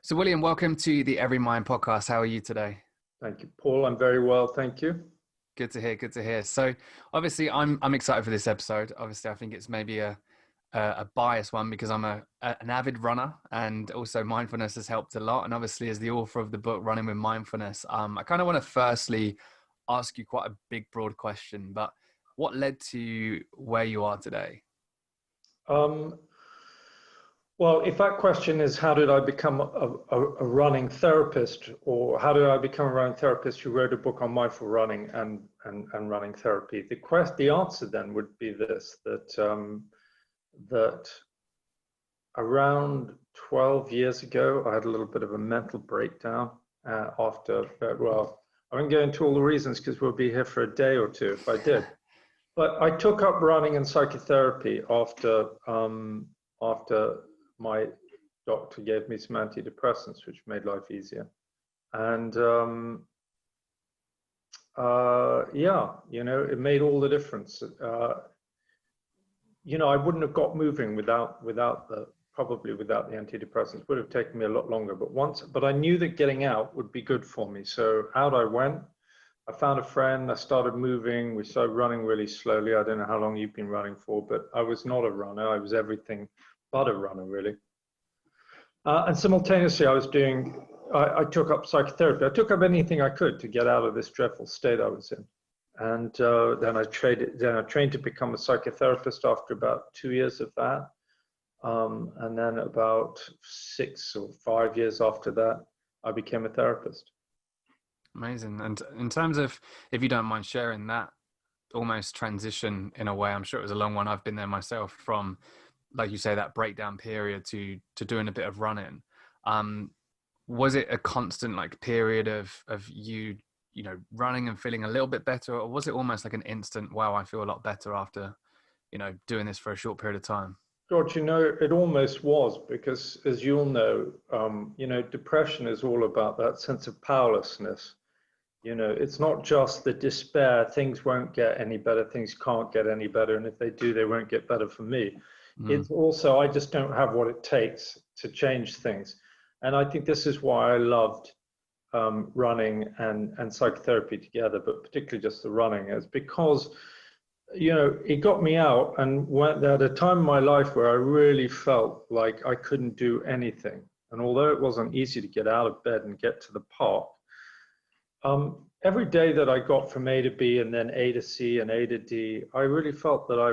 So, William, welcome to the Everymind podcast. How are you today? Thank you, Paul. I'm very well, thank you. Good to hear. Good to hear. So, obviously, I'm excited for this episode. Obviously, I think it's maybe a biased one because I'm an avid runner, and also mindfulness has helped a lot. And obviously, as the author of the book Running with Mindfulness, I kind of want to firstly ask you quite a big, broad question. But what led to where you are today? Um, well, if that question is how did I become a running therapist, or how did I become a running therapist who wrote a book on mindful running and running therapy, the answer then would be this: that around 12 years ago, I had a little bit of a mental breakdown after. Well, I won't go into all the reasons because we'll be here for a day or two if I did. But I took up running and psychotherapy after my doctor gave me some antidepressants, which made life easier. And yeah, it made all the difference. I wouldn't have got moving without the antidepressants. Would have taken me a lot longer. But I knew that getting out would be good for me. So out I went. I found a friend, I started moving, we started running really slowly. I don't know how long you've been running for, but I was not a runner. I was everything but a runner, really. And simultaneously, I took up psychotherapy. I took up anything I could to get out of this dreadful state I was in. And then I trained to become a psychotherapist after about 2 years of that. And then about 6 or 5 years after that, I became a therapist. Amazing. And in terms of, if you don't mind sharing that almost transition in a way, I'm sure it was a long one. I've been there myself from, like you say, that breakdown period to doing a bit of running. Was it a constant period of you running and feeling a little bit better, or was it almost like an instant, wow, I feel a lot better after, doing this for a short period of time? George, it almost was, because as you'll know, depression is all about that sense of powerlessness. It's not just the despair, things won't get any better, things can't get any better, and if they do, they won't get better for me. It's also, I just don't have what it takes to change things. And I think this is why I loved running and psychotherapy together, but particularly just the running, is because, it got me out, and went at a time in my life where I really felt like I couldn't do anything. And although it wasn't easy to get out of bed and get to the park, every day that I got from A to B and then A to C and A to D, I really felt that I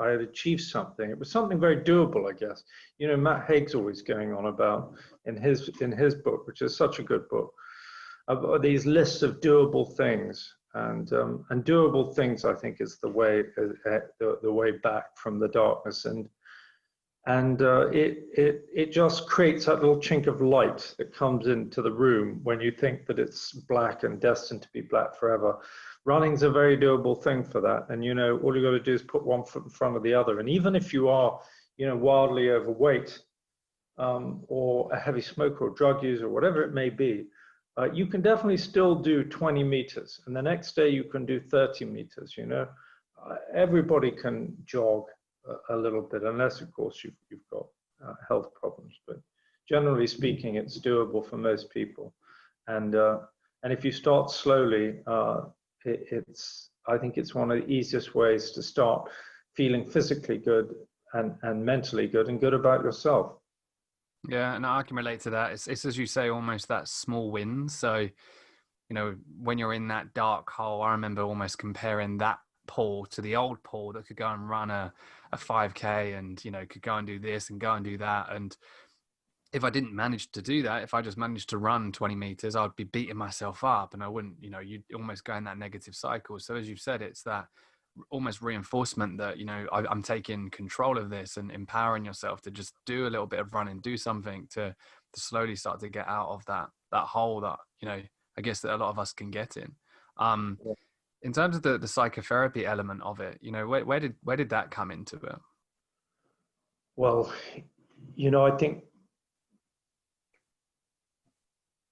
had achieved something. It was something very doable, I guess. Matt Haig's always going on about in his book, which is such a good book, about these lists of doable things, and doable things, I think, is the way back from the darkness. And it just creates that little chink of light that comes into the room when you think that it's black and destined to be black forever. Running's a very doable thing for that. And, all you got to do is put one foot in front of the other. And even if you are, wildly overweight, or a heavy smoker or drug user, or whatever it may be, you can definitely still do 20 meters. And the next day you can do 30 meters, Everybody can jog a little bit, unless of course you've got health problems, but generally speaking, it's doable for most people. And if you start slowly, I think it's one of the easiest ways to start feeling physically good and mentally good and good about yourself. Yeah, and I can relate to that. It's as you say, almost that small wins. So, when you're in that dark hole, I remember almost comparing that Paul to the old Paul that could go and run a 5K and, could go and do this and go and do that. And if I didn't manage to do that, if I just managed to run 20 meters, I'd be beating myself up, and I wouldn't, you'd almost go in that negative cycle. So as you've said, it's that almost reinforcement that, I'm taking control of this, and empowering yourself to just do a little bit of running, do something to slowly start to get out of that hole that, I guess that a lot of us can get in. In terms of the psychotherapy element of it, where did that come into it? Well,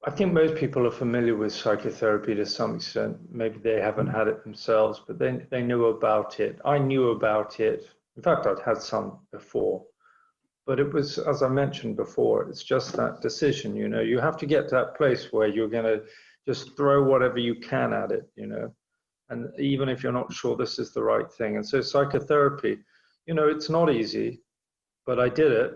I think most people are familiar with psychotherapy to some extent. Maybe they haven't had it themselves, but they know about it. I knew about it. In fact, I'd had some before. But it was, as I mentioned before, it's just that decision, you know, you have to get to that place where you're going to just throw whatever you can at it, you know, and even if you're not sure this is the right thing. And so psychotherapy, you know, it's not easy, but I did it.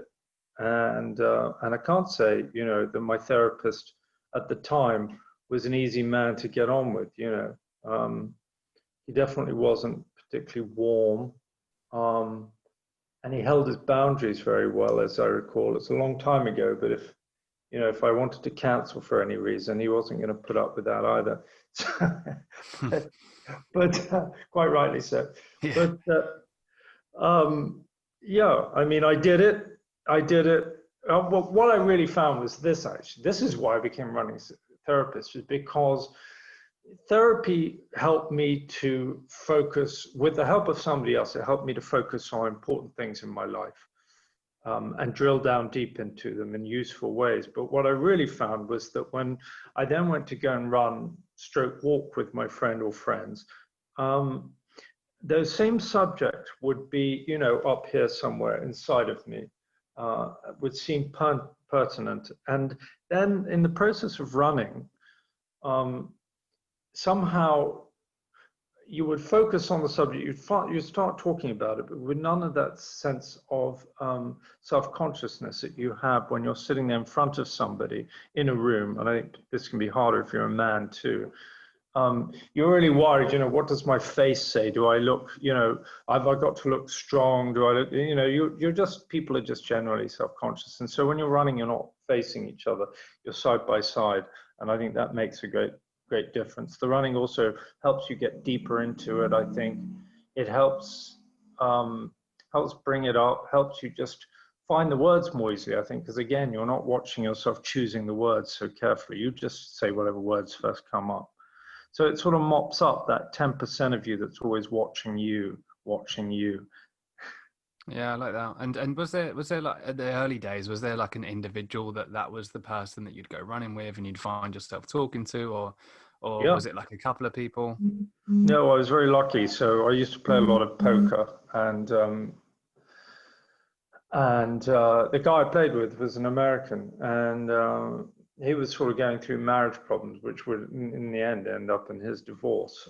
And I can't say, you know, that my therapist at the time was an easy man to get on with, you know. He definitely wasn't particularly warm. And he held his boundaries very well, as I recall. It's a long time ago, but if, you know, if I wanted to cancel for any reason, he wasn't going to put up with that either. but quite rightly so. Yeah. But yeah, I mean, I did it. I did it. Well, what I really found was this, actually. This is why I became a running therapist, is because therapy helped me to focus, with the help of somebody else, it helped me to focus on important things in my life, and drill down deep into them in useful ways. But what I really found was that when I then went to go and run stroke walk with my friend or friends, those same subjects would be, you know, up here somewhere inside of me, would seem pertinent. And then in the process of running, somehow you would focus on the subject, you'd start talking about it, but with none of that sense of self-consciousness that you have when you're sitting there in front of somebody in a room. And I think this can be harder if you're a man too. You're really worried, you know, what does my face say? Do I look, you know, have I got to look strong? Do I look, you know, you're just, people are just generally self-conscious. And so when you're running, you're not facing each other, you're side by side. And I think that makes a great difference. The running also helps you get deeper into it. I think it helps bring it up, helps you just find the words more easily, I think, because again, you're not watching yourself choosing the words so carefully. You just say whatever words first come up. So it sort of mops up that 10% of you that's always watching you. Yeah, I like that. And was there like at the early days, was there like an individual that was the person that you'd go running with and you'd find yourself talking to, or Yeah. was it like a couple of people? No, I was very lucky. So I used to play a lot of poker, and the guy I played with was an American, and he was sort of going through marriage problems, which would in the end end up in his divorce.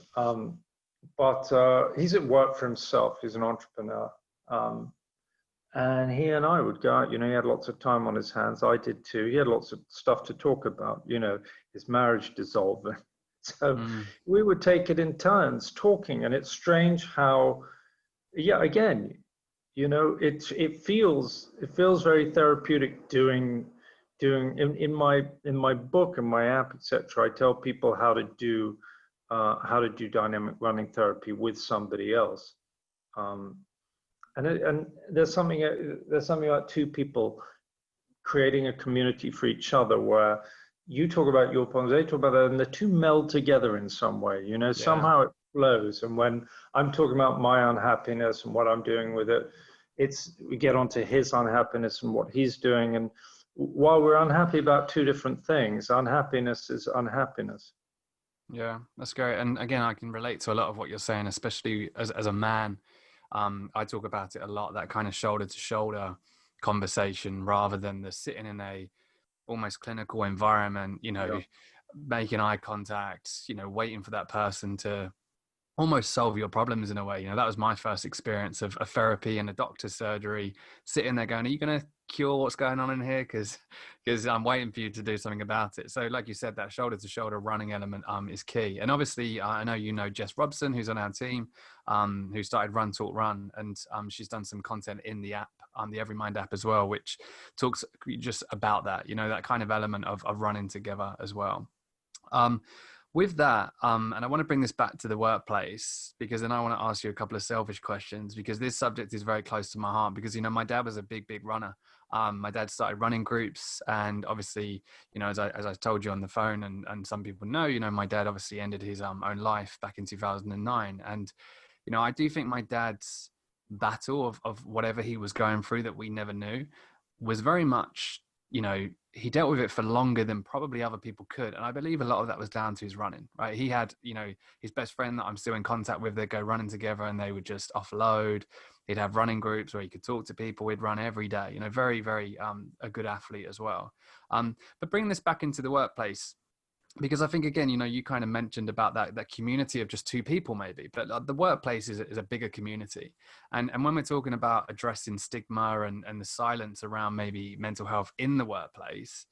But he's at work for himself. He's an entrepreneur. And he and I would go out, you know, he had lots of time on his hands. I did too. He had lots of stuff to talk about, you know, his marriage dissolving. So we would take it in turns talking. And it's strange how, yeah, again, you know, it feels very therapeutic doing in my book and my app, etc. I tell people how to do dynamic running therapy with somebody else. And there's something about two people creating a community for each other where you talk about your problems, they talk about that, and the two meld together in some way, you know, somehow it flows. And when I'm talking about my unhappiness and what I'm doing with it, we get onto his unhappiness and what he's doing. And while we're unhappy about two different things, unhappiness is unhappiness. Yeah, that's great. And again, I can relate to a lot of what you're saying, especially as a man. I talk about it a lot, that kind of shoulder to shoulder conversation rather than the sitting in a almost clinical environment, you know, making eye contact, you know, waiting for that person to almost solve your problems in a way. You know, that was my first experience of a therapy and a doctor's surgery, sitting there going, are you going to cure what's going on in here? Because I'm waiting for you to do something about it. So like you said, that shoulder to shoulder running element is key. And obviously I know, you know, Jess Robson, who's on our team, who started Run Talk Run, and she's done some content in the app, the Everymind app as well, which talks just about that, you know, that kind of element of running together as well. With that, and I want to bring this back to the workplace, because then I want to ask you a couple of selfish questions, because this subject is very close to my heart, because, you know, my dad was a big runner. My dad started running groups, and obviously, you know, as I told you on the phone, and some people know, you know, my dad obviously ended his own life back in 2009. And, you know, I do think my dad's battle of whatever he was going through that we never knew was very much he dealt with it for longer than probably other people could. And I believe a lot of that was down to his running, right? He had, his best friend that I'm still in contact with, they'd go running together and they would just offload. He'd have running groups where he could talk to people. He'd run every day, very, very a good athlete as well. But bringing this back into the workplace, because I think, again, you kind of mentioned about that community of just two people maybe, but the workplace is a bigger community. And when we're talking about addressing stigma and the silence around maybe mental health in the workplace,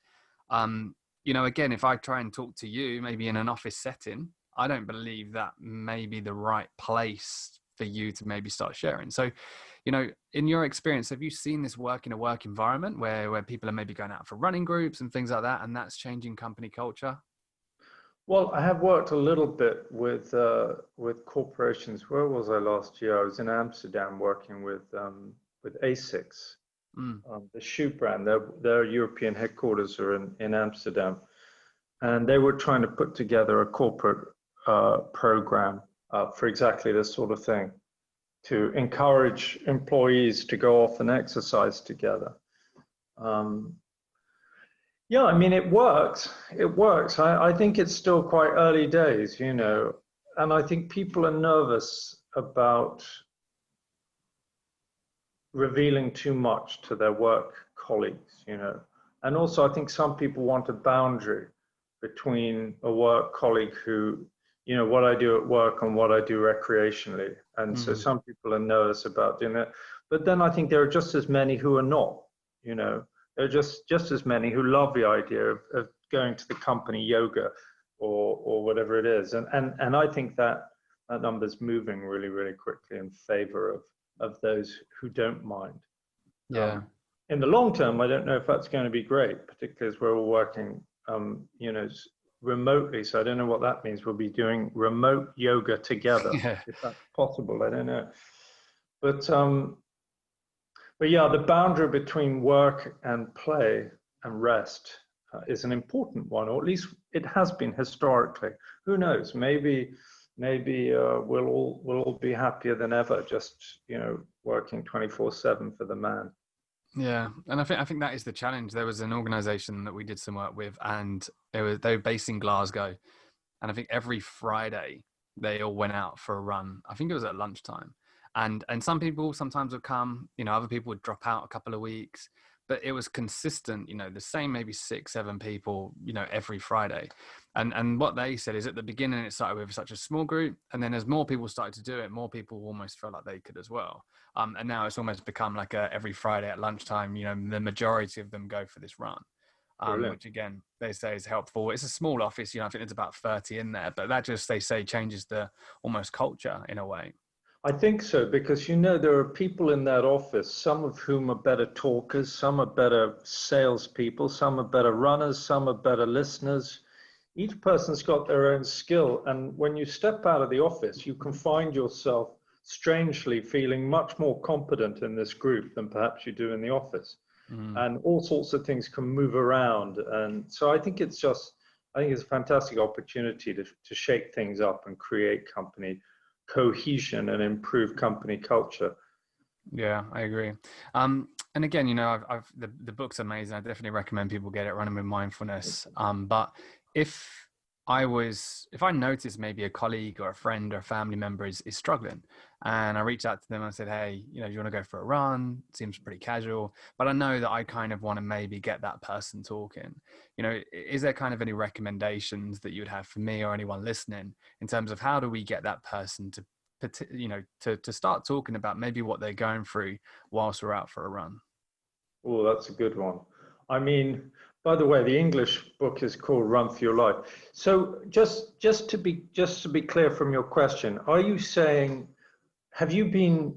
again, if I try and talk to you, maybe in an office setting, I don't believe that may be the right place for you to maybe start sharing. So, in your experience, have you seen this work in a work environment where people are maybe going out for running groups and things like that, and that's changing company culture? Well, I have worked a little bit with corporations. Where was I last year? I was in Amsterdam working with ASICS, the shoe brand. Their European headquarters are in Amsterdam, and they were trying to put together a corporate program for exactly this sort of thing, to encourage employees to go off and exercise together. Yeah, I mean, it works. It works. I think it's still quite early days, and I think people are nervous about revealing too much to their work colleagues, And also, I think some people want a boundary between a work colleague who, what I do at work and what I do recreationally. And so some people are nervous about doing it. But then I think there are just as many who are not, There are just as many who love the idea of going to the company yoga or whatever it is. And I think that number's moving really, really quickly in favor of those who don't mind. Yeah. In the long term, I don't know if that's going to be great, particularly as we're all working, remotely. So I don't know what that means. We'll be doing remote yoga together. Yeah. If that's possible, I don't know. But yeah, the boundary between work and play and rest is an important one, or at least it has been historically. Who knows? Maybe we'll all be happier than ever, just working 24/7 for the man. Yeah, and I think that is the challenge. There was an organization that we did some work with, and they were based in Glasgow, and I think every Friday they all went out for a run. I think it was at lunchtime. And some people sometimes would come, other people would drop out a couple of weeks, but it was consistent, the same maybe 6-7 people, every Friday. And what they said is at the beginning, it started with such a small group. And then as more people started to do it, more people almost felt like they could as well. And now it's almost become like every Friday at lunchtime, the majority of them go for this run. Which again, they say is helpful. It's a small office, I think it's about 30 in there, but that just, they say, changes the almost culture in a way. I think so, because there are people in that office, some of whom are better talkers, some are better salespeople, some are better runners, some are better listeners. Each person's got their own skill. And when you step out of the office, you can find yourself strangely feeling much more competent in this group than perhaps you do in the office. And all sorts of things can move around. And so I think it's a fantastic opportunity to shake things up and create company cohesion and improve company culture. Yeah, I agree. And again, the book's amazing. I definitely recommend people get it, Running with Mindfulness. But if I noticed maybe a colleague or a friend or a family member is struggling, and I reached out to them and I said, hey, do you want to go for a run? Seems pretty casual, but I know that I kind of want to maybe get that person talking. Is there kind of any recommendations that you would have for me or anyone listening in terms of how do we get that person to start talking about maybe what they're going through whilst we're out for a run? Oh, that's a good one. I mean, by the way, the English book is called Run for Your Life. So just to be clear from your question, are you saying, have you been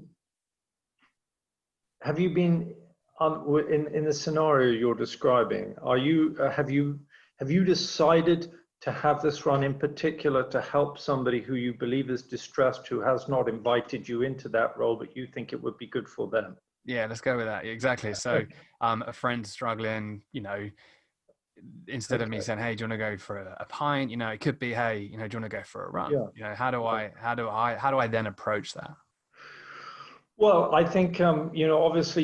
in the scenario you're describing? Have you decided to have this run in particular to help somebody who you believe is distressed, who has not invited you into that role, but you think it would be good for them? Yeah, let's go with that. Exactly. So a friend struggling, instead of me saying, hey, do you want to go for a pint? It could be, hey, do you want to go for a run? Yeah. How do I then approach that? Well, I think, obviously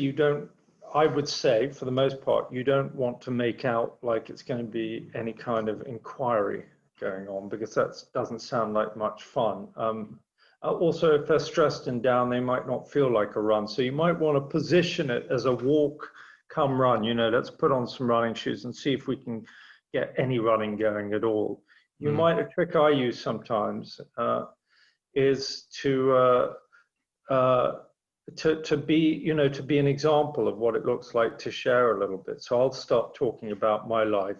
I would say, for the most part, you don't want to make out like it's going to be any kind of inquiry going on, because that doesn't sound like much fun. Also, if they're stressed and down, they might not feel like a run. So you might want to position it as a walk come run. Let's put on some running shoes and see if we can get any running going at all. You might, a trick I use sometimes is to be, to be an example of what it looks like to share a little bit. So I'll start talking about my life,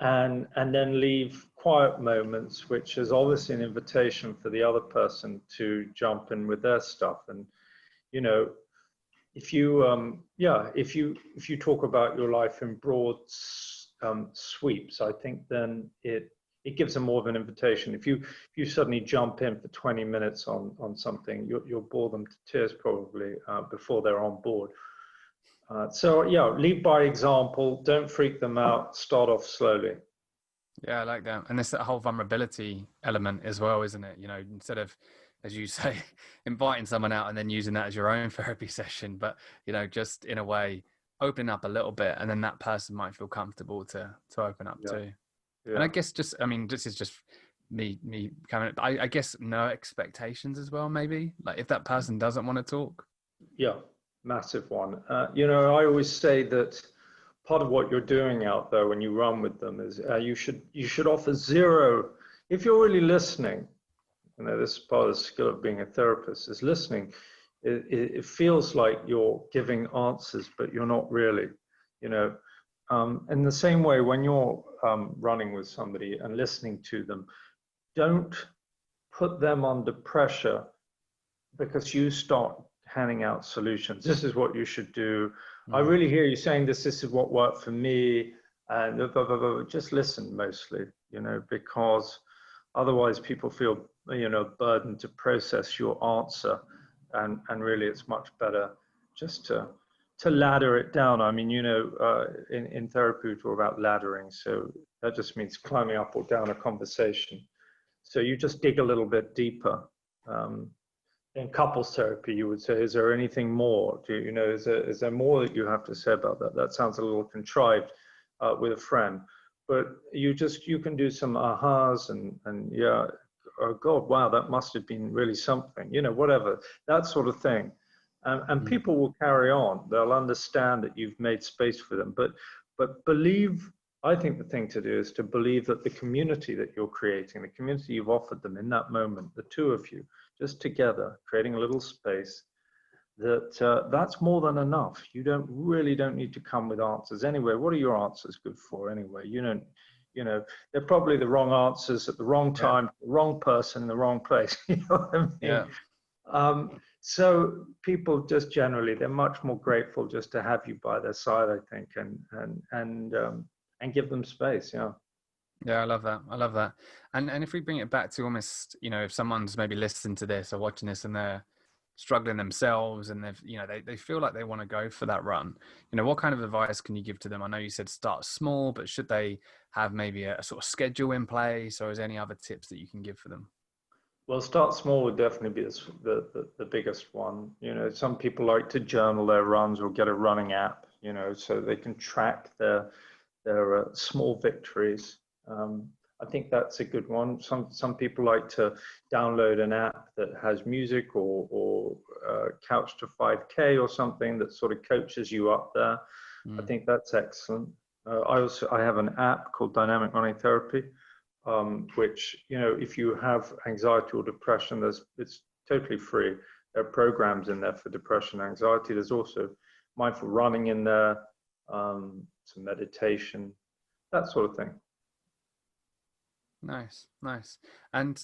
and then leave quiet moments, which is obviously an invitation for the other person to jump in with their stuff. And if you talk about your life in broad sweeps, I think then it gives them more of an invitation. If you suddenly jump in for 20 minutes on something, you'll bore them to tears probably before they're on board. So lead by example. Don't freak them out. Start off slowly. Yeah, I like that. And there's that whole vulnerability element as well, isn't it? Instead of, as you say, inviting someone out and then using that as your own therapy session, but, just in a way, opening up a little bit, and then that person might feel comfortable to open up too. Yeah. And I guess this is just me coming, I guess no expectations as well, maybe. Like if that person doesn't want to talk. Yeah, massive one. I always say that part of what you're doing out there when you run with them is you should offer zero. If you're really listening, this is part of the skill of being a therapist, is listening. It feels like you're giving answers, but you're not really. In the same way, when you're running with somebody and listening to them, don't put them under pressure because you start handing out solutions. This is what you should do. I really hear you saying this is what worked for me, and blah, blah, blah. Just listen mostly, because otherwise people feel, burdened to process your answer, and really it's much better just to ladder it down. I mean, in therapy we talk about laddering, so that just means climbing up or down a conversation. So you just dig a little bit deeper. In couples therapy, you would say, is there anything more? Is there more that you have to say about that? That sounds a little contrived with a friend, but you can do some ahas and yeah, oh God, wow, that must have been really something, whatever, that sort of thing. And people will carry on. They'll understand that you've made space for them. But believe, I think the thing to do is to believe that the community that you're creating, the community you've offered them in that moment, the two of you, just together, creating a little space, that's more than enough. You don't need to come with answers anyway. What are your answers good for anyway? They're probably the wrong answers at the wrong time, the wrong person in the wrong place. You know what I mean? Yeah. So people just generally, they're much more grateful just to have you by their side, I think, and give them space. Yeah. Yeah, I love that. And if we bring it back to almost, if someone's maybe listening to this or watching this and they're struggling themselves and they feel like they want to go for that run, what kind of advice can you give to them? I know you said start small, but should they have maybe a sort of schedule in place, or is there any other tips that you can give for them? Well, start small would definitely be the biggest one. Some people like to journal their runs or get a running app, so they can track their small victories. I think that's a good one. Some people like to download an app that has music or Couch to 5K or something that sort of coaches you up there. I think that's excellent. I have an app called Dynamic Running Therapy, which, if you have anxiety or depression, it's totally free. There are programs in there for depression and anxiety. There's also mindful running in there, some meditation, that sort of thing. Nice. And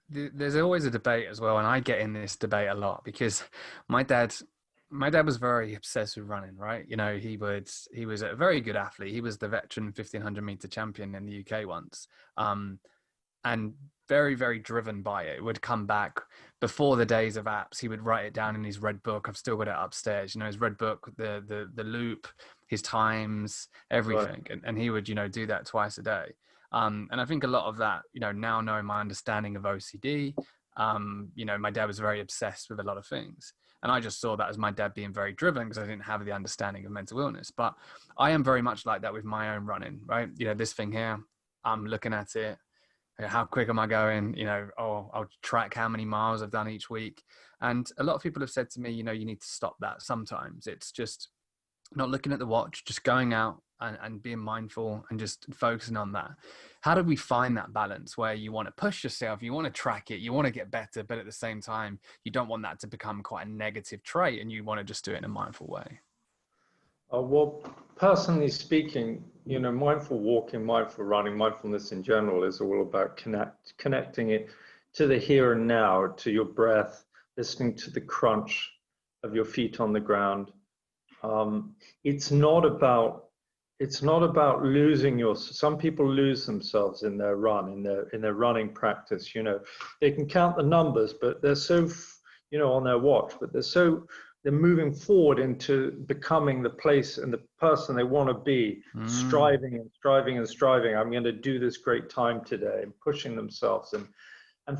there's always a debate as well, and I get in this debate a lot because my dad was very obsessed with running, right? He was a very good athlete. He was the veteran 1500 meter champion in the UK once, and very, very driven by it. Would come back before the days of apps. He would write it down in his red book. I've still got it upstairs. His red book, the loop, his times, everything, right. And he would do that twice a day. And I think a lot of that, now knowing my understanding of OCD, my dad was very obsessed with a lot of things. And I just saw that as my dad being very driven because I didn't have the understanding of mental illness. But I am very much like that with my own running, right? You know, this thing here, I'm looking at it. How quick am I going? You know, I'll track how many miles I've done each week. And a lot of people have said to me, you know, you need to stop that sometimes. It's just not looking at the watch, just going out and being mindful and just focusing on that. How do we find that balance where you want to push yourself, you want to track it, you want to get better, but at the same time, you don't want that to become quite a negative trait and you want to just do it in a mindful way? Well, personally speaking, you know, mindful walking, mindful running, mindfulness in general is all about connecting it to the here and now, to your breath, listening to the crunch of your feet on the ground. It's not about losing your. Some people lose themselves in their run, in their running practice. You know, they can count the numbers, but they're so, you know, on their watch, but they're moving forward into becoming the place and the person they want to be, striving and striving and striving. I'm going to do this great time today, and pushing themselves and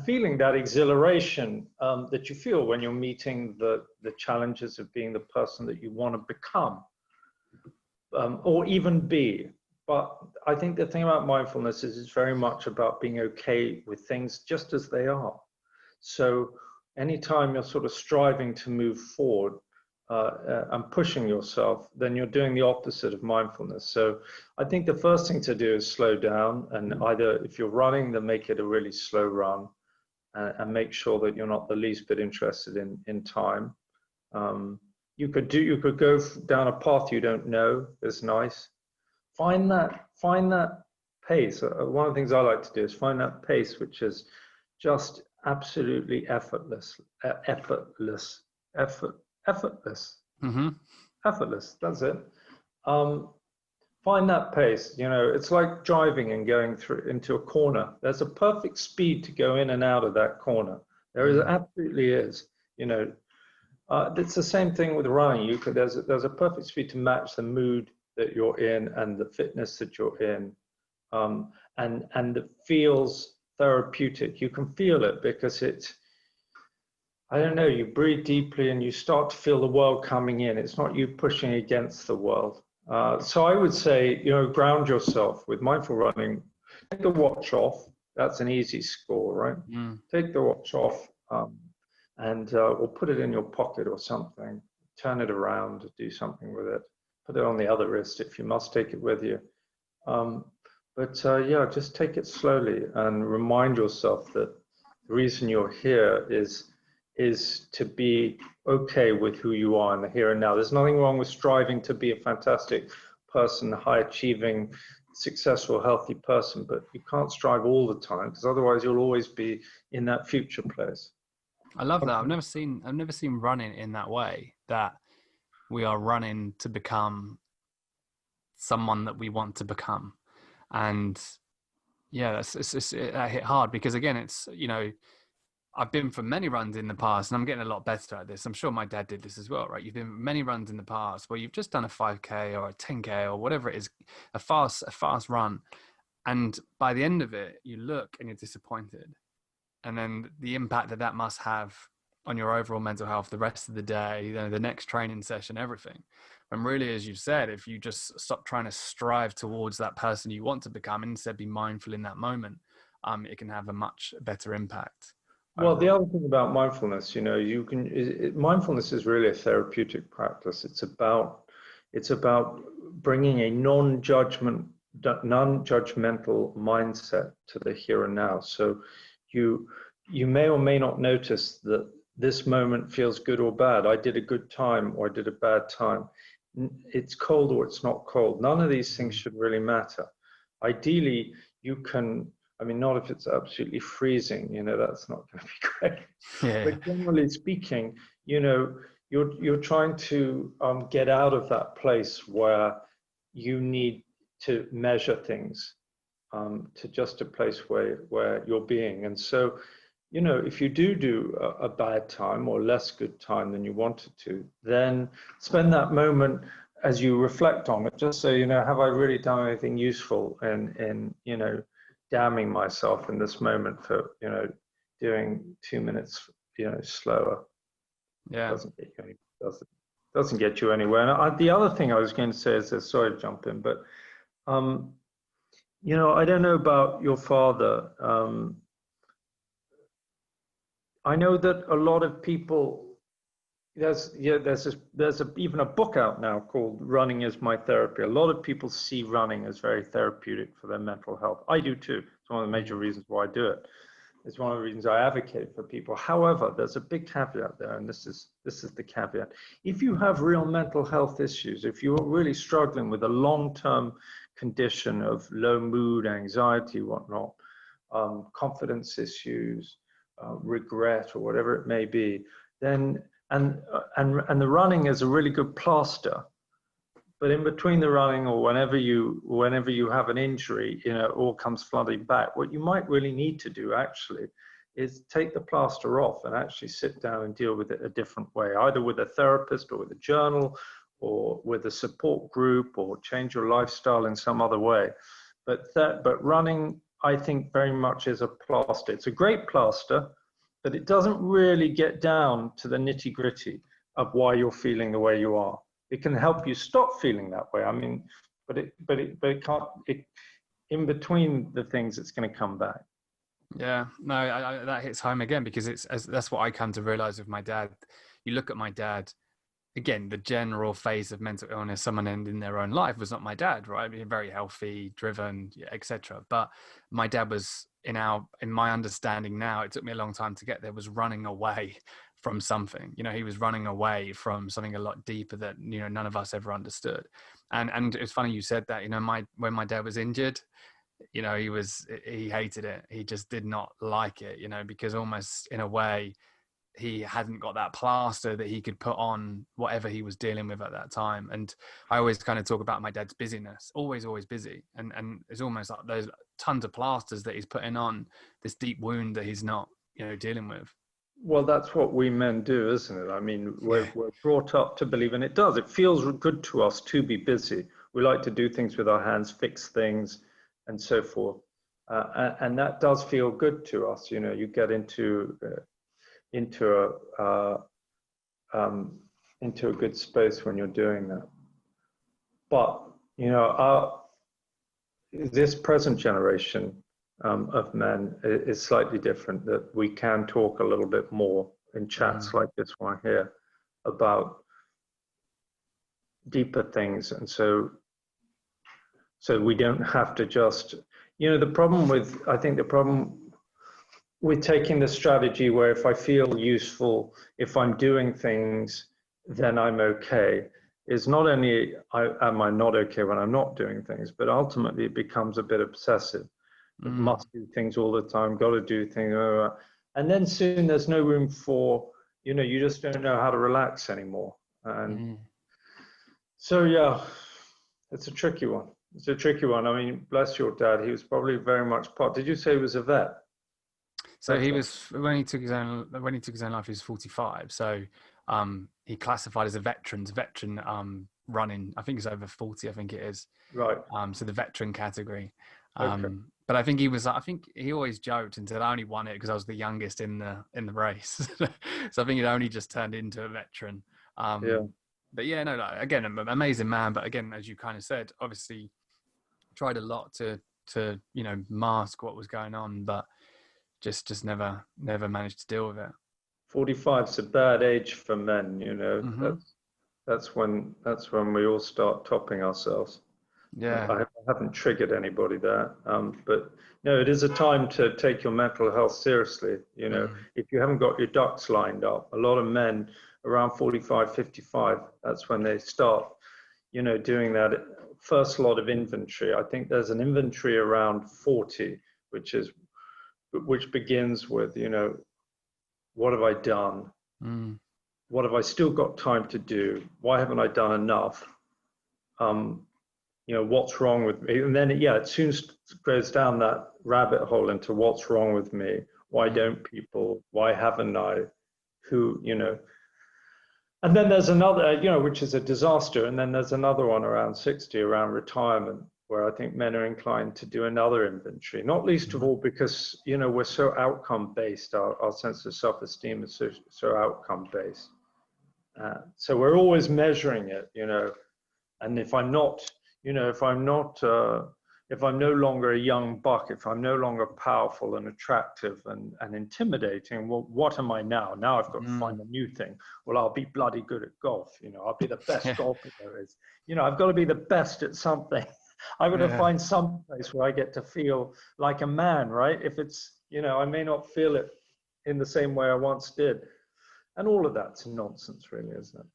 feeling that exhilaration that you feel when you're meeting the challenges of being the person that you want to become, or even be. But I think the thing about mindfulness is it's very much about being okay with things just as they are. So anytime you're sort of striving to move forward and pushing yourself, then you're doing the opposite of mindfulness. So I think the first thing to do is slow down, and either if you're running, then make it a really slow run, and make sure that you're not the least bit interested in time. You could go down a path you don't know. It's nice. Find that pace. One of the things I like to do is find that pace which is just absolutely effortless. Mm-hmm. Effortless. That's it. Find that pace. You know, it's like driving and going through into a corner. There's a perfect speed to go in and out of that corner. Absolutely is. You know, it's the same thing with running. There's a perfect speed to match the mood that you're in and the fitness that you're in, and it feels therapeutic. You can feel it because it's, I don't know, you breathe deeply and you start to feel the world coming in. It's not you pushing against the world. So I would say, you know, ground yourself with mindful running. Take the watch off. That's an easy score, right? Take the watch off, or put it in your pocket or something. Turn it around, do something with it. Put it on the other wrist if you must take it with you. Yeah, just take it slowly and remind yourself that the reason you're here is to be okay with who you are in the here and now. There's nothing wrong with striving to be a fantastic person, high achieving, successful, healthy person, but you can't strive all the time because otherwise you'll always be in that future place. I love that. I've never seen running in that way, that we are running to become someone that we want to become. And yeah, that hit hard because again, it's, you know, I've been for many runs in the past and I'm getting a lot better at this. I'm sure my dad did this as well, right? You've been many runs in the past where you've just done a 5K or a 10K or whatever it is, a fast run. And by the end of it, you look and you're disappointed. And then the impact that must have on your overall mental health the rest of the day, you know, the next training session, everything. And really, as you said, if you just stop trying to strive towards that person you want to become and instead be mindful in that moment, it can have a much better impact. Well, the other thing about mindfulness, you know, mindfulness is really a therapeutic practice. It's about bringing a non-judgmental mindset to the here and now. So you may or may not notice that this moment feels good or bad. I did a good time or I did a bad time. It's cold or it's not cold. None of these things should really matter. Ideally, you can, I mean, not if it's absolutely freezing, you know, that's not going to be great. Yeah. But generally speaking, you know, you're trying to get out of that place where you need to measure things, to just a place where you're being. And so, you know, if you do a bad time or less good time than you wanted to, then spend that moment as you reflect on it. Just say, you know, have I really done anything useful in you know, damning myself in this moment for, you know, doing 2 minutes, you know, slower. Yeah. Doesn't get you any, doesn't get you anywhere. And the other thing I was going to say is this, sorry to jump in, but you know, I don't know about your father. I know that a lot of people, there's even a book out now called Running is My Therapy. A lot of people see running as very therapeutic for their mental health. I do too. It's one of the major reasons why I do it. It's one of the reasons I advocate for people. However, there's a big caveat there, and this is the caveat. If you have real mental health issues, if you're really struggling with a long-term condition of low mood, anxiety, whatnot, confidence issues, regret, or whatever it may be, then and the running is a really good plaster. But in between the running, or whenever you have an injury, you know, it all comes flooding back. What you might really need to do actually is take the plaster off and actually sit down and deal with it a different way, either with a therapist or with a journal or with a support group, or change your lifestyle in some other way. But running, I think, very much is a plaster. It's a great plaster, but it doesn't really get down to the nitty-gritty of why you're feeling the way you are. It can help you stop feeling that way. I mean, but it can't. In between the things, it's going to come back. Yeah, no, that hits home again, because that's what I come to realize with my dad. You look at my dad, again, the general phase of mental illness, someone ending their own life, was not my dad, right? Very healthy, driven, etc. But my dad was, in my understanding now, it took me a long time to get there, was running away from something. You know, he was running away from something a lot deeper that, you know, none of us ever understood. And it's funny you said that. You know, when my dad was injured, you know, he hated it. He just did not like it, you know, because almost in a way, he hadn't got that plaster that he could put on whatever he was dealing with at that time. And I always kind of talk about my dad's busyness, always busy. And it's almost like there's tons of plasters that he's putting on this deep wound that he's not, you know, dealing with. Well, that's what we men do, isn't it? I mean, we're brought up to believe, and it does. It feels good to us to be busy. We like to do things with our hands, fix things, and so forth. And that does feel good to us. You know, you get into a good space when you're doing that. But you know, this present generation of men is slightly different. That we can talk a little bit more in chats like this one here about deeper things, and so we don't have to just, you know, I think the problem with taking the strategy where if I feel useful, if I'm doing things, then I'm okay, is not only am I not okay when I'm not doing things, but ultimately it becomes a bit obsessive. Must do things all the time, got to do things, and then soon there's no room for, you know, you just don't know how to relax anymore. And so yeah, it's a tricky one. It's a tricky one. I mean, bless your dad. He was probably very much part. Did you say he was a vet? So he was, when he took his own life, he was 45. So he classified as a veteran running. I think he's over 40. I think it is. Right. So the veteran category. Okay. But I think he always joked and said, I only won it because I was the youngest in the race. So I think it only just turned into a veteran. Yeah. But yeah, no, again, an amazing man. But again, as you kind of said, obviously tried a lot to you know, mask what was going on, but just never managed to deal with it. 45 is a bad age for men, you know. That's when we all start topping ourselves. Yeah. I haven't triggered anybody there, but no, it is a time to take your mental health seriously. You know, if you haven't got your ducks lined up, a lot of men around 45, 55, that's when they start, you know, doing that first lot of inventory. I think there's an inventory around 40, which begins with, you know, what have I done? What have I still got time to do? Why haven't I done enough? You know, what's wrong with me? And then, it soon goes down that rabbit hole into what's wrong with me? Why don't people? Why haven't I? Who, you know? And then there's another, you know, which is a disaster. And then there's another one around 60, around retirement, where I think men are inclined to do another inventory, not least of all because, you know, we're so outcome based. Our sense of self-esteem is so outcome based. So we're always measuring it, and if I'm not, if I'm no longer a young buck, if I'm no longer powerful and attractive and intimidating, well, what am I now? Now I've got to find a new thing. Well, I'll be bloody good at golf. I'll be the best golfer there is. I've got to be the best at something. I've got to find some place where I get to feel like a man, right? If it's, I may not feel it in the same way I once did. And all of that's nonsense, really, isn't it?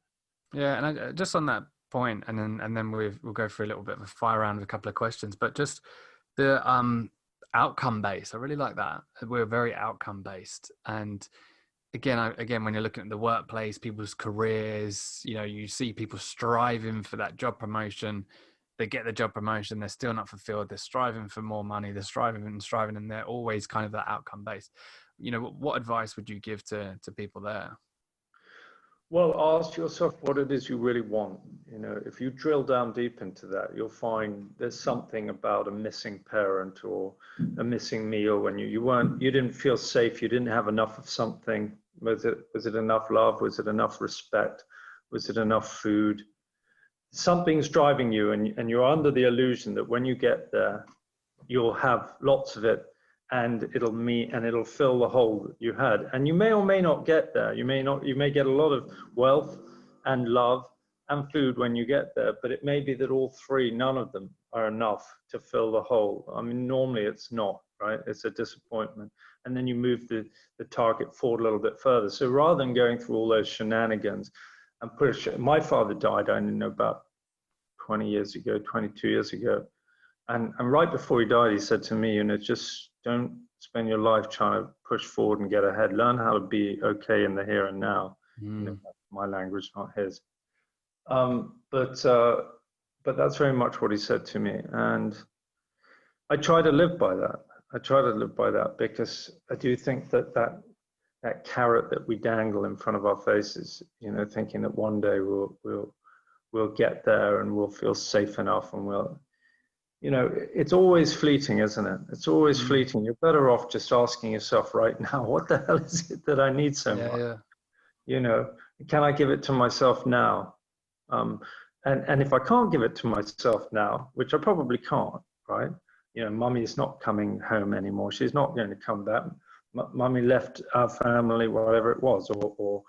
Yeah, and just on that point, and then we'll go through a little bit of a fire round with a couple of questions, but just the outcome based. I really like that. We're very outcome based, and again, when you're looking at the workplace, people's careers, you see people striving for that job promotion. They get the job promotion, they're still not fulfilled. They're striving for more money. They're striving, and they're always kind of that outcome based. What advice would you give to people there? Well, ask yourself what it is you really want. If you drill down deep into that, you'll find there's something about a missing parent or a missing meal when you didn't feel safe, you didn't have enough of something. Was it enough love? Was it enough respect? Was it enough food? Something's driving you, and you're under the illusion that when you get there, you'll have lots of it, and it'll fill the hole that you had. And you may or may not get there. You may get a lot of wealth and love and food when you get there, but it may be that all three, none of them are enough to fill the hole. I mean, normally it's not, right? It's a disappointment. And then you move the target forward a little bit further. So rather than going through all those shenanigans and push it, my father died, I don't know, about 20 years ago, 22 years ago. And right before he died, he said to me, just don't spend your life trying to push forward and get ahead. Learn how to be okay in the here and now. My language, not his. But that's very much what he said to me. And I try to live by that. I try to live by that because I do think that carrot that we dangle in front of our faces, thinking that one day we'll get there and we'll feel safe enough and it's always fleeting, isn't it? It's always fleeting. You're better off just asking yourself right now, what the hell is it that I need so much? Can I give it to myself now? And if I can't give it to myself now, which I probably can't, right? Mummy's not coming home anymore. She's not going to come back. Mummy left our family, whatever it was, or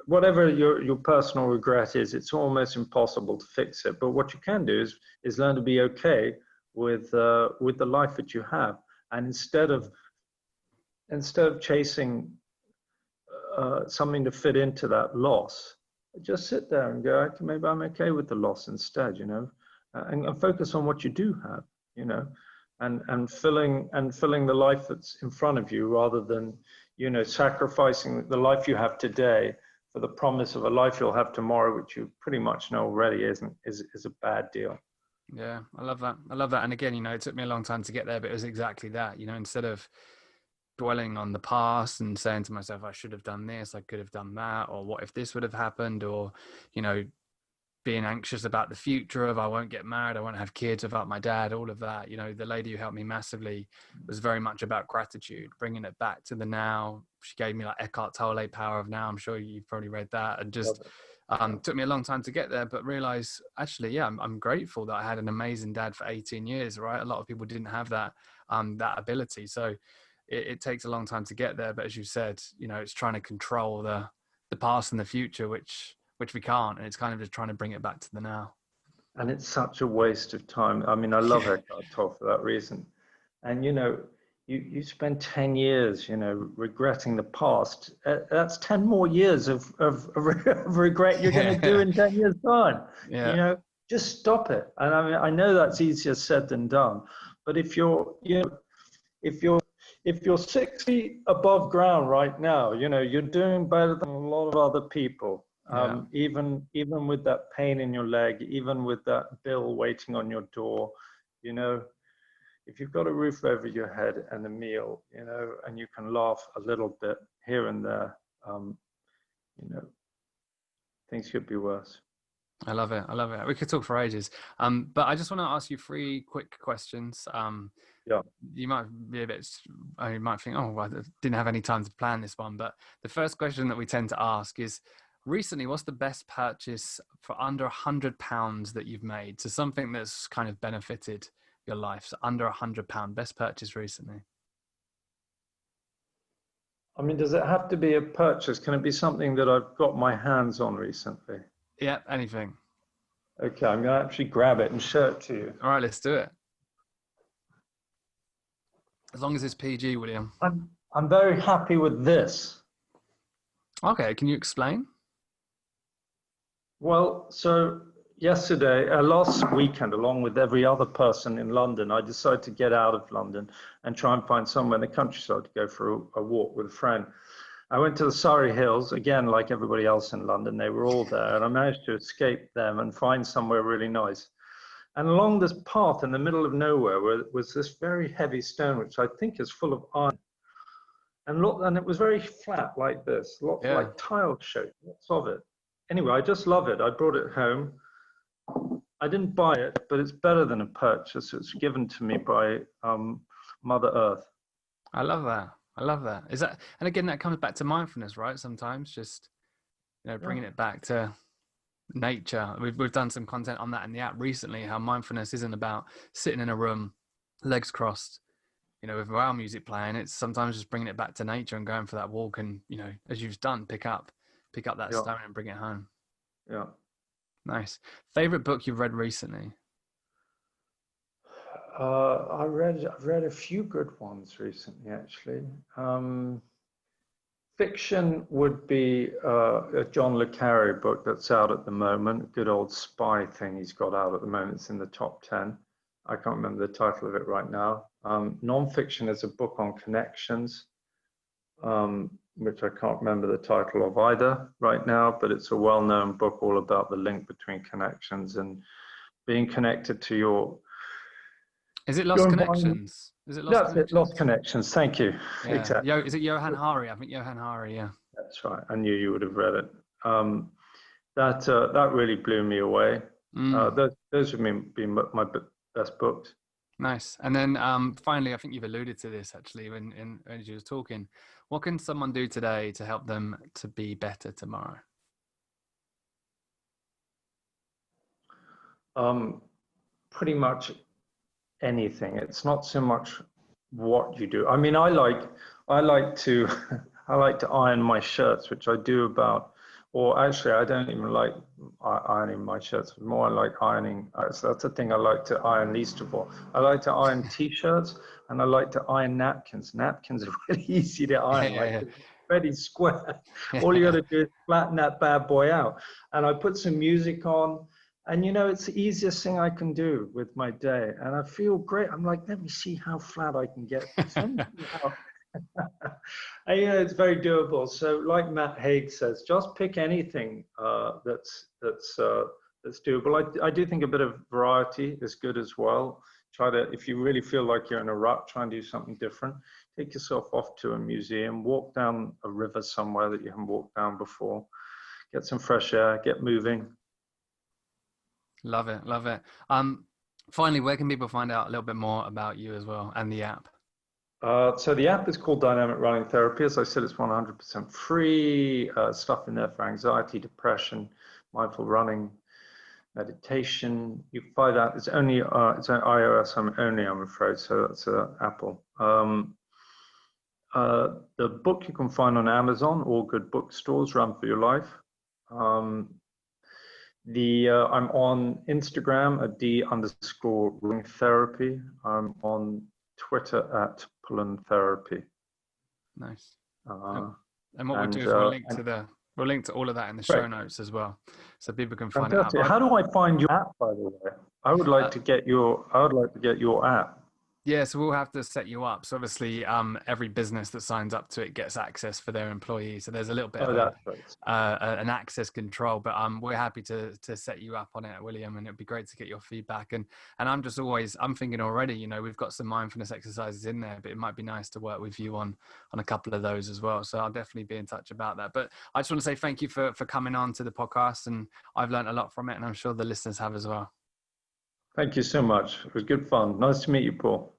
whatever your personal regret is, it's almost impossible to fix it. But what you can do is learn to be okay with the life that you have, and instead of chasing something to fit into that loss, just sit there and go, okay, maybe I'm okay with the loss instead, and focus on what you do have, and filling the life that's in front of you, rather than sacrificing the life you have today for the promise of a life you'll have tomorrow, which you pretty much know already is a bad deal. Yeah, I love that. And again, it took me a long time to get there, but it was exactly that. Instead of dwelling on the past and saying to myself, I should have done this, I could have done that, or what if this would have happened, or being anxious about the future of I won't get married, I won't have kids without my dad, all of that. The lady who helped me massively was very much about gratitude, bringing it back to the now. She gave me like Eckhart Tolle, Power of Now. I'm sure you've probably read that. And just took me a long time to get there, but realize actually, yeah, I'm grateful that I had an amazing dad for 18 years, right? A lot of people didn't have that ability. So it takes a long time to get there. But as you said, it's trying to control the past and the future, which we can't, and it's kind of just trying to bring it back to the now. And it's such a waste of time. I mean, I love Eckhart Tolle for that reason. And you spend 10 years, regretting the past. That's 10 more years of regret you're going to do in 10 years time. Just stop it. And I mean, I know that's easier said than done, but if you're 6 feet above ground right now, you're doing better than a lot of other people. Even with that pain in your leg, even with that bill waiting on your door, if you've got a roof over your head and a meal, and you can laugh a little bit here and there, things could be worse. I love it. We could talk for ages. But I just want to ask you 3 quick questions. You might be you might think, oh, well, I didn't have any time to plan this one. But the first question that we tend to ask is, recently, what's the best purchase for under £100 that you've made? So something that's kind of benefited your life. So under £100, best purchase recently. I mean, does it have to be a purchase? Can it be something that I've got my hands on recently? Yeah, anything. Okay, I'm going to actually grab it and show it to you. All right, let's do it. As long as it's PG, William. I'm very happy with this. Okay, can you explain? Well, so yesterday, last weekend, along with every other person in London, I decided to get out of London and try and find somewhere in the countryside to go for a walk with a friend. I went to the Surrey Hills, again, like everybody else in London, they were all there, and I managed to escape them and find somewhere really nice. And along this path in the middle of nowhere was this very heavy stone, which I think is full of iron. And it was very flat like this, lots Yeah. like tile shape, lots of it. Anyway, I just love it. I brought it home. I didn't buy it, but it's better than a purchase. It's given to me by Mother Earth. I love that. I love that. Is that, and again, that comes back to mindfulness, right? Sometimes just, bringing it back to nature. We've done some content on that in the app recently, how mindfulness isn't about sitting in a room, legs crossed, with wow music playing. It's sometimes just bringing it back to nature and going for that walk and, as you've done, pick up that stone and bring it home. Yeah. Nice. Favorite book you've read recently? I've read a few good ones recently, actually. Fiction would be a John le Carre book that's out at the moment, a good old spy thing he's got out at the moment. It's in the top 10. I can't remember the title of it right now. Non-fiction is a book on connections, which I can't remember the title of either right now, but it's a well-known book all about the link between connections and being connected to your... Is it Lost Connections? Is it Lost That's Connections? it, Lost Connections. Thank you. Yeah. Exactly. Is it Johann Hari? I think Johann Hari, yeah. That's right. I knew you would have read it. That really blew me away. Those have been my best books. Nice. And then finally, I think you've alluded to this actually when you were talking. What can someone do today to help them to be better tomorrow? Pretty much anything. It's not so much what you do. I mean, I like to I like to iron my shirts, which I do about, or actually I don't even like ironing my shirts. More I like ironing. So that's the thing I like to iron least of all. I like to iron t-shirts and I like to iron napkins. Napkins are really easy to iron, pretty square. All you got to do is flatten that bad boy out. And I put some music on. And it's the easiest thing I can do with my day. And I feel great. I'm like, let me see how flat I can get this. And, it's very doable. So like Matt Haig says, just pick anything that's doable. I do think a bit of variety is good as well. If you really feel like you're in a rut, try and do something different. Take yourself off to a museum, walk down a river somewhere that you haven't walked down before, get some fresh air, get moving. Love it. Love it. Finally, where can people find out a little bit more about you as well and the app? So the app is called Dynamic Running Therapy. As I said, it's 100% free. Stuff in there for anxiety, depression, mindful running, meditation. You can find out. It's on iOS only, I'm afraid. So that's Apple. The book you can find on Amazon or good bookstores. Run for Your Life. I'm on Instagram at @D_running therapy. I'm on Twitter at Pullen Therapy. Nice. And what we'll do is we'll link to all of that in the show notes as well, so people can find it. How do I find your app, by the way? I would like to get your app. Yeah, so we'll have to set you up. So obviously, every business that signs up to it gets access for their employees. So there's a little bit of an access control, but we're happy to set you up on it, William, and it'd be great to get your feedback. And I'm thinking already, we've got some mindfulness exercises in there, but it might be nice to work with you on a couple of those as well. So I'll definitely be in touch about that. But I just want to say thank you for coming on to the podcast, and I've learned a lot from it, and I'm sure the listeners have as well. Thank you so much. It was good fun. Nice to meet you, Paul.